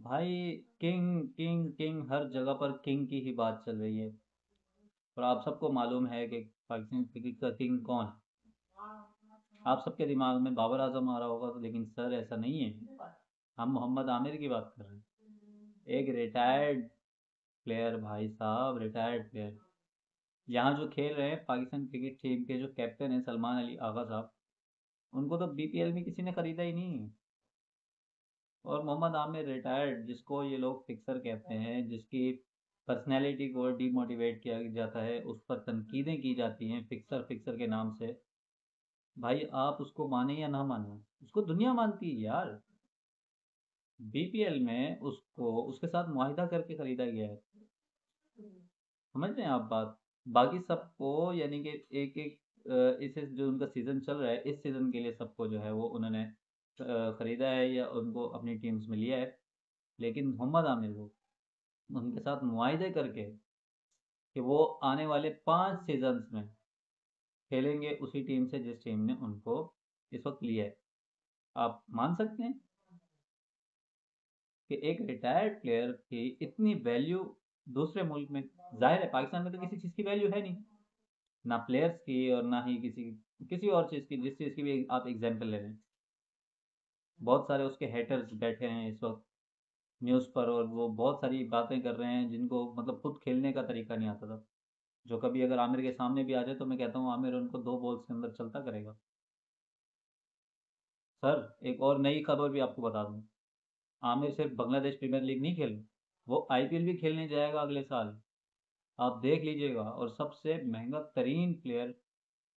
भाई king king king, हर जगह पर किंग की ही बात चल रही है। और आप सबको मालूम है कि पाकिस्तान क्रिकेट का किंग कौन है। आप सबके दिमाग में बाबर आजम आ रहा होगा, तो लेकिन सर ऐसा नहीं है। हम मोहम्मद आमिर की बात कर रहे हैं, एक रिटायर्ड प्लेयर भाई साहब, रिटायर्ड प्लेयर। यहाँ जो खेल रहे हैं पाकिस्तान क्रिकेट टीम के जो कैप्टन हैं सलमान अली आगा साहब, उनको तो बीपीएल में किसी ने खरीदा ही नहीं। और मोहम्मद आमिर रिटायर्ड, जिसको ये लोग फिक्सर कहते हैं, जिसकी पर्सनैलिटी को डीमोटिवेट किया जाता है, उस पर तनकीदें की जाती हैं फिक्सर फिक्सर के नाम से। भाई आप उसको माने या ना माने, उसको दुनिया मानती है यार। बीपीएल में उसको उसके साथ मुआहिदा करके खरीदा गया है। समझ रहे हैं आप बात। बाकी सबको यानी कि एक एक इस जो उनका सीज़न चल रहा है, इस सीज़न के लिए सबको जो है वो उन्होंने ख़रीदा है या उनको अपनी टीम्स में लिया है। लेकिन मोहम्मद आमिर को उनके साथ मुआहिदे करके कि वो आने वाले 5 सीजन्स में खेलेंगे उसी टीम से जिस टीम ने उनको इस वक्त लिया है। आप मान सकते हैं कि एक रिटायर्ड प्लेयर की इतनी वैल्यू दूसरे मुल्क में। जाहिर है पाकिस्तान में तो किसी चीज़ की वैल्यू है नहीं, ना प्लेयर्स की और ना ही किसी किसी और चीज़ की, जिस चीज़ की भी आप एग्जाम्पल ले लें। बहुत सारे उसके हेटर्स बैठे हैं इस वक्त न्यूज़ पर, और वो बहुत सारी बातें कर रहे हैं जिनको मतलब खुद खेलने का तरीका नहीं आता था। जो कभी अगर आमिर के सामने भी आ जाए तो मैं कहता हूँ आमिर उनको 2 बॉल्स के अंदर चलता करेगा। सर एक और नई खबर भी आपको बता दूँ, आमिर सिर्फ बांग्लादेश प्रीमियर लीग नहीं खेल, वो आईपीएल भी खेलने जाएगा अगले साल। आप देख लीजिएगा, और सबसे महंगा तरीन प्लेयर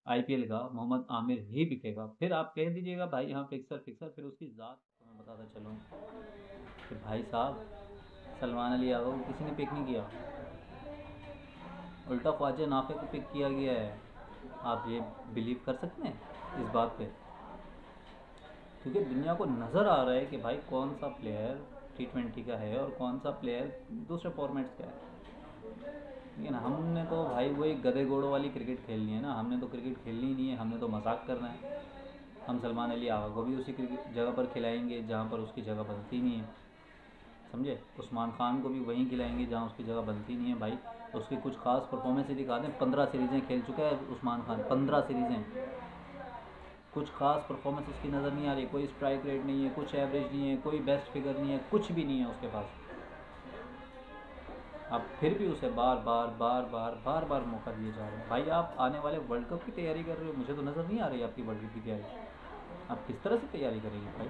आईपीएल का मोहम्मद आमिर ही बिकेगा। फिर आप कह दीजिएगा भाई हाँ फिक्सर फिक्सर, फिर उसकी ज़ात तो मैं बताता चलूँ कि भाई साहब सलमान अली यादव को किसी ने पिक नहीं किया, उल्टा ख्वाजा नाफे को पिक किया गया है। आप ये बिलीव कर सकते हैं इस बात पे? क्योंकि दुनिया को नज़र आ रहा है कि भाई कौन सा प्लेयर T20 का है और कौन सा प्लेयर दूसरे फॉर्मेट्स का है। लेकिन हमने तो भाई वही गधे घोड़ों वाली क्रिकेट खेलनी है ना, हमने तो क्रिकेट खेलनी ही नहीं है, हमने तो मजाक करना है। हम सलमान अली आगा को भी उसी क्रिकेट जगह पर खिलाएंगे जहाँ पर उसकी जगह बनती नहीं है। समझे? उस्मान खान को भी वहीं खिलाएंगे जहाँ उसकी जगह बनती नहीं है भाई। उसकी कुछ खास परफॉर्मेंस ही दिखा दें। 15 सीरीज़ें खेल चुका है उस्मान खान, 15 सीरीज़ें। कुछ खास परफॉर्मेंस उसकी नज़र नहीं आ रही, कोई स्ट्राइक रेट नहीं है, कुछ एवरेज नहीं है, कोई बेस्ट फिगर नहीं है, कुछ भी नहीं है उसके पास। आप फिर भी उसे बार बार बार बार बार बार मौका दिए जा रहे हैं। भाई आप आने वाले वर्ल्ड कप की तैयारी कर रहे हो, मुझे तो नज़र नहीं आ रही आपकी वर्ल्ड कप की तैयारी। आप किस तरह से तैयारी करेंगे भाई?